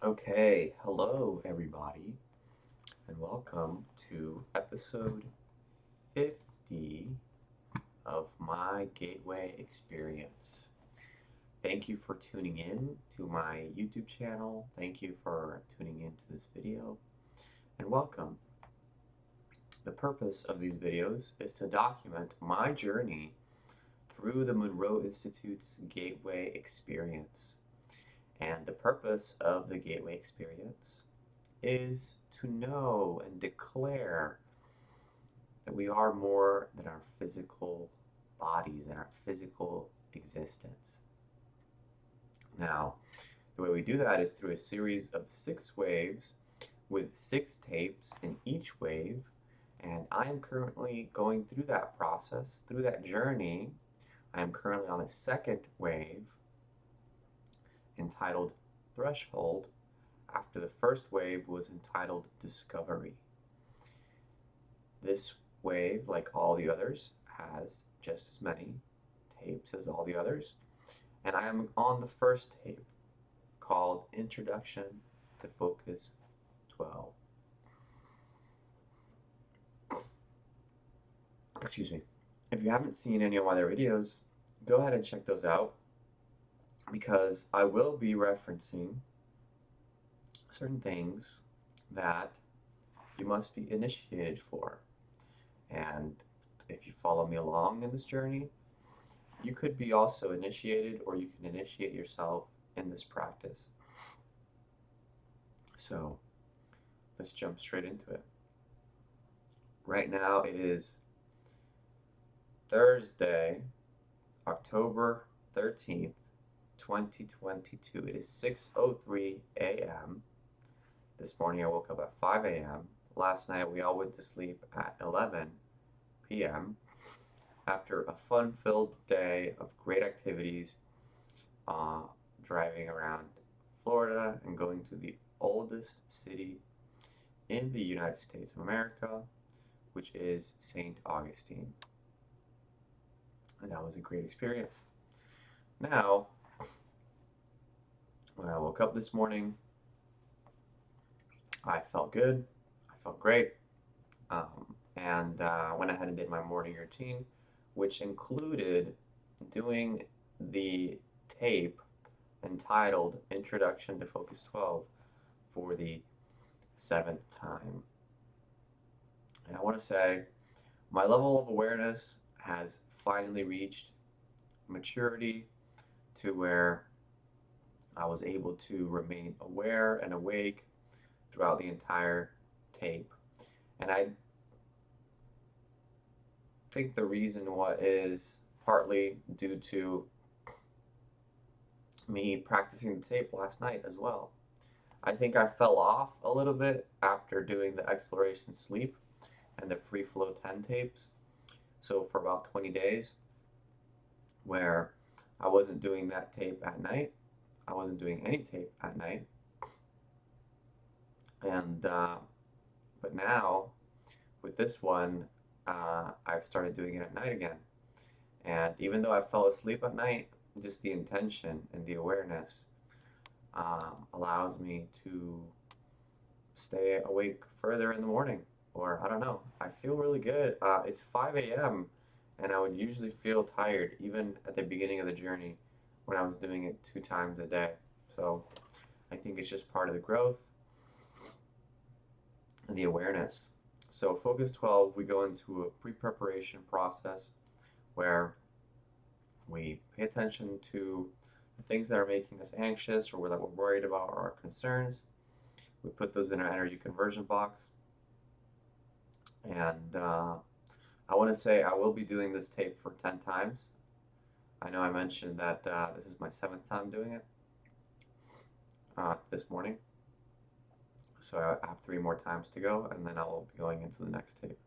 Okay, hello everybody, and welcome to episode 50 of my Gateway Experience. Thank you for tuning in to my YouTube channel. Thank you for tuning into this video, and welcome. The purpose of these videos is to document my journey through the Monroe Institute's Gateway Experience. And the purpose of the Gateway Experience is to know and declare that we are more than our physical bodies and our physical existence. Now, the way we do that is through a series of 6 waves with 6 tapes in each wave, and I am currently going through that process, through that journey. I am currently on the second wave entitled Threshold, after the first wave was entitled Discovery. This wave, like all the others, has just as many tapes as all the others, and I am on the first tape called Introduction to Focus 12. Excuse me. If you haven't seen any of my other videos, go ahead and check those out because I will be referencing certain things that you must be initiated for. And if you follow me along in this journey, you could be also initiated, or you can initiate yourself in this practice. So let's jump straight into it. Right now it is Thursday, October 13th, 2022. It is 6:03 a.m. This morning I woke up at 5 a.m. Last night we all went to sleep at 11 p.m. after a fun-filled day of great activities, driving around Florida and going to the oldest city in the United States of America, which is St. Augustine. And that was a great experience. Now, when I woke up this morning, I felt good. I felt great. And went ahead and did my morning routine, which included doing the tape entitled Introduction to Focus 12 for the 7th time. And I want to say my level of awareness has finally reached maturity to where I was able to remain aware and awake throughout the entire tape. And I think the reason what is partly due to me practicing the tape last night as well. I think I fell off a little bit after doing the exploration sleep and the free flow 10 tapes. So for about 20 days where I wasn't doing that tape at night, I wasn't doing any tape at night. And but now with this one, I've started doing it at night again. And even though I fell asleep at night, just the intention and the awareness allows me to stay awake further in the morning. Or I don't know, I feel really good. It's 5 a.m. and I would usually feel tired even at the beginning of the journey when I was doing it 2 times a day. So I think it's just part of the growth and the awareness. So Focus 12, we go into a pre-preparation process where we pay attention to the things that are making us anxious or that we're worried about or our concerns. We put those in our energy conversion box. And I want to say I will be doing this tape for 10 times. I know I mentioned that this is my 7th time doing it this morning. So I have 3 more times to go, and then I will be going into the next tape.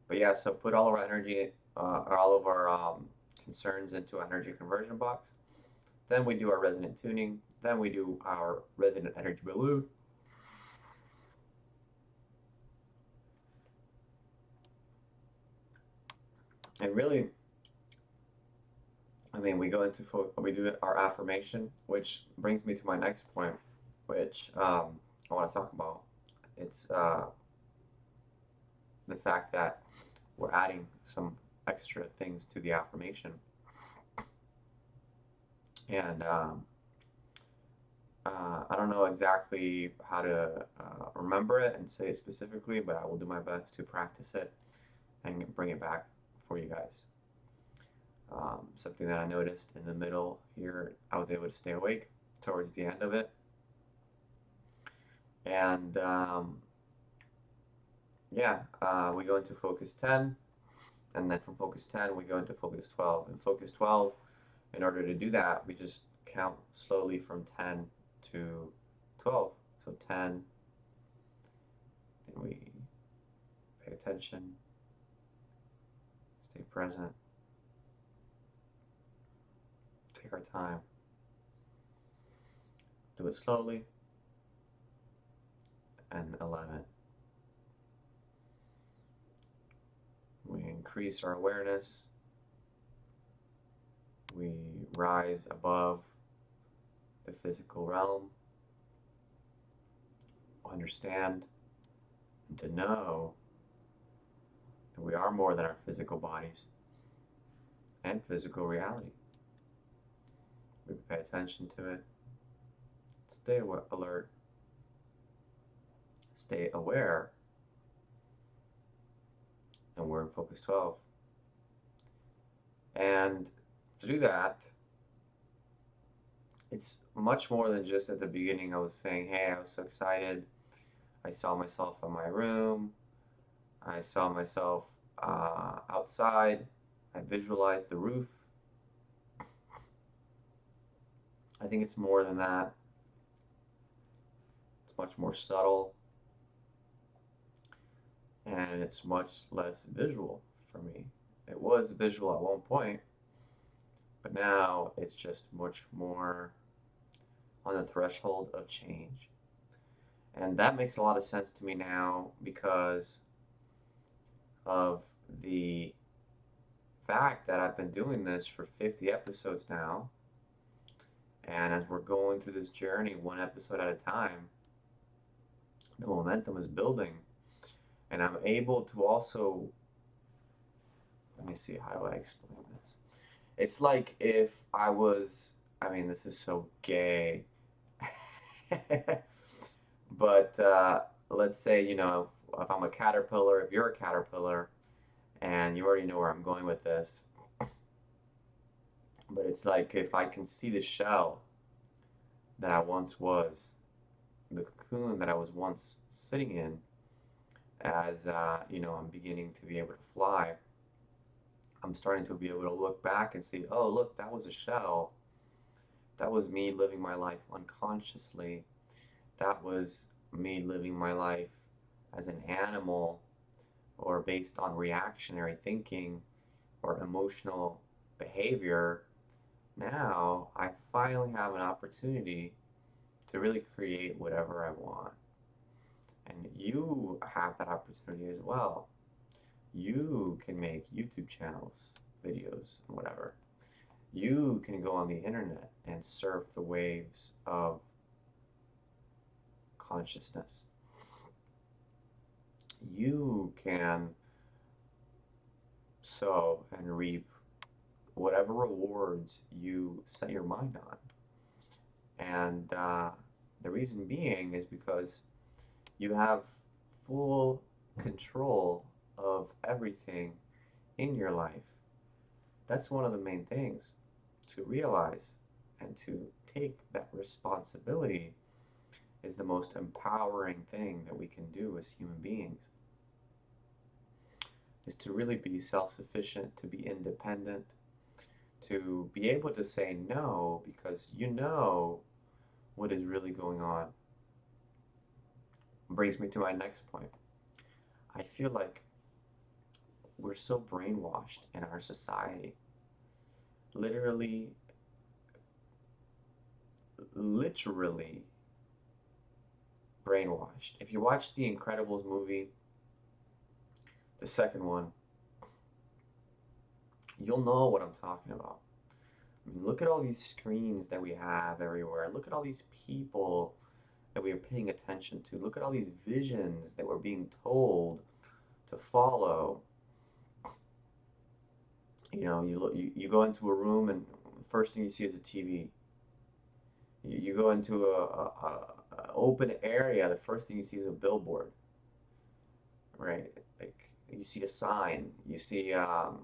But yeah, so put all of our energy, or all of our concerns into an energy conversion box. Then we do our resonant tuning. Then we do our resonant energy balloon. And really, I mean, we do our affirmation, which brings me to my next point. which I want to talk about. It's the fact that we're adding some extra things to the affirmation. And I don't know exactly how to remember it and say it specifically, but I will do my best to practice it and bring it back for you guys. Something that I noticed in the middle here, I was able to stay awake towards the end of it. And yeah, we go into focus 10, and then from focus 10, we go into focus 12. And focus 12, in order to do that, we just count slowly from 10 to 12. So 10, then we pay attention, stay present, take our time, do it slowly, and 11. We increase our awareness, we rise above the physical realm, understand and to know that we are more than our physical bodies and physical reality. We pay attention to it, stay alert, stay aware, and we're in focus 12. And to do that, it's much more than just at the beginning I was saying, hey, I was so excited. I saw myself in my room. I saw myself outside. I visualized the roof. I think it's more than that. It's much more subtle. And it's much less visual for me. It was visual at one point, but now it's just much more on the threshold of change. And that makes a lot of sense to me now because of the fact that I've been doing this for 50 episodes now. And as we're going through this journey, one episode at a time, the momentum is building. And I'm able to also, let me see, how do I explain this? It's like if I was, I mean, this is so gay. But let's say, if I'm a caterpillar, if you're a caterpillar, and you already know where I'm going with this, but it's like if I can see the shell that I once was, the cocoon that I was once sitting in, as I'm beginning to be able to fly, I'm starting to be able to look back and see, oh, look, that was a shell. That was me living my life unconsciously. That was me living my life as an animal or based on reactionary thinking or emotional behavior. Now I finally have an opportunity to really create whatever I want. And you have that opportunity as well. You can make YouTube channels, videos, and whatever. You can go on the internet and surf the waves of consciousness. You can sow and reap whatever rewards you set your mind on. And the reason being is because you have full control of everything in your life. That's one of the main things to realize and to take that responsibility is the most empowering thing that we can do as human beings. Is to really be self-sufficient, to be independent, to be able to say no because you know what is really going on. Brings me to my next point. I feel like we're so brainwashed in our society. Literally brainwashed. If you watch the Incredibles movie, the second one, you'll know what I'm talking about. I mean, look at all these screens that we have everywhere. Look at all these people that we are paying attention to. Look at all these visions that we're being told to follow. You go into a room and the first thing you see is a TV. You go into a open area, the first thing you see is a billboard, right? Like you see a sign, you see, and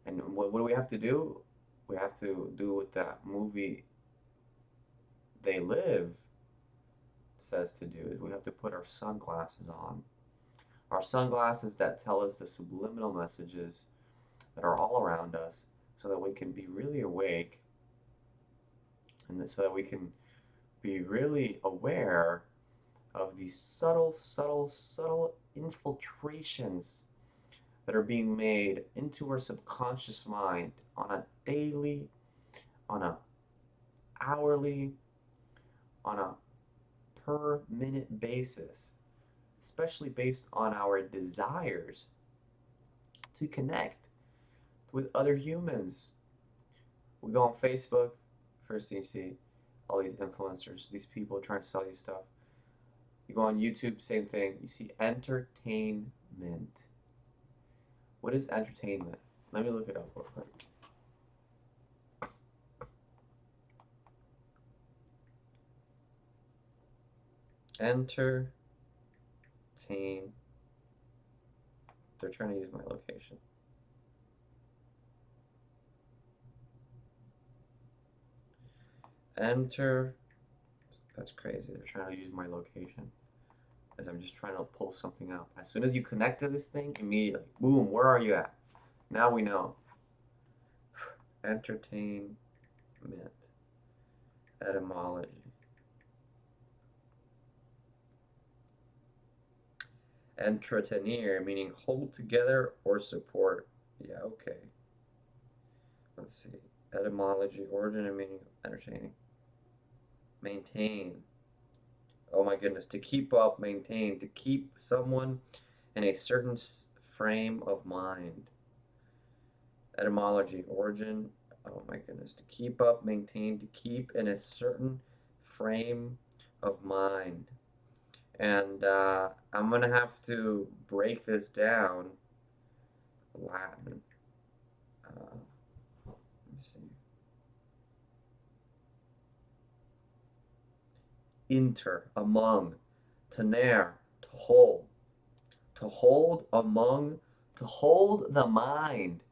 what do we have to do? We have to do what that movie They Live says to do. Is we have to put our sunglasses on. Our sunglasses that tell us the subliminal messages that are all around us so that we can be really awake and so that we can be really aware of these subtle, subtle, subtle infiltrations that are being made into our subconscious mind on a daily, on a hourly, on a per minute basis, especially based on our desires to connect with other humans. We go on Facebook, first thing you see, all these influencers, these people trying to sell you stuff. You go on YouTube, same thing. You see entertainment. What is entertainment? Let me look it up real quick. Entertain. They're trying to use my location. Enter. That's crazy. They're trying to use my location as I'm just trying to pull something up. As soon as you connect to this thing, immediately, boom, where are you at? Now we know. Entertainment. Etymology. Entretenir, meaning hold together or support. Yeah, okay. Let's see. Etymology, origin and meaning of entertaining. Maintain. Oh my goodness. To keep up, maintain. To keep someone in a certain frame of mind. Etymology, origin. Oh my goodness. To keep up, maintain. To keep in a certain frame of mind. And I'm going to have to break this down. Latin. Let me see. Inter, among. Tener, to hold. To hold among, to hold the mind.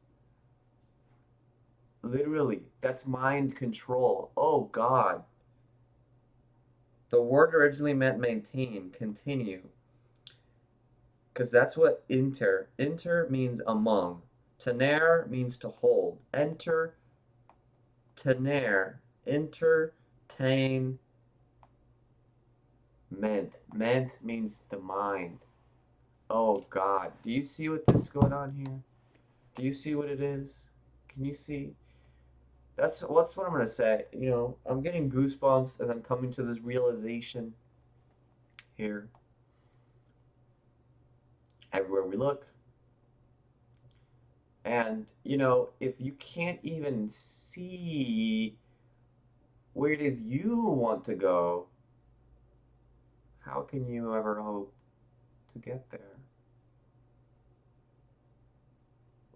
Literally, that's mind control. Oh God. The word originally meant maintain, continue. Because that's what inter means among. Tener means to hold. Enter, tener, entertain, ment means the mind. Oh God, do you see what this is going on here? Do you see what it is? Can you see? That's what I'm gonna say. I'm getting goosebumps as I'm coming to this realization here. Everywhere we look. And, if you can't even see where it is you want to go, how can you ever hope to get there?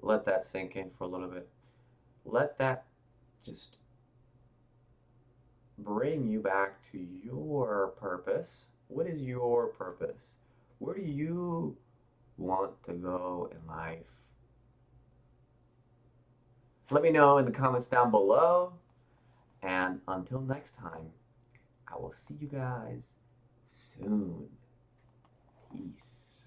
Let that sink in for a little bit. Let that just bring you back to your purpose. What is your purpose? Where do you want to go in life? Let me know in the comments down below. And until next time, I will see you guys soon. Peace.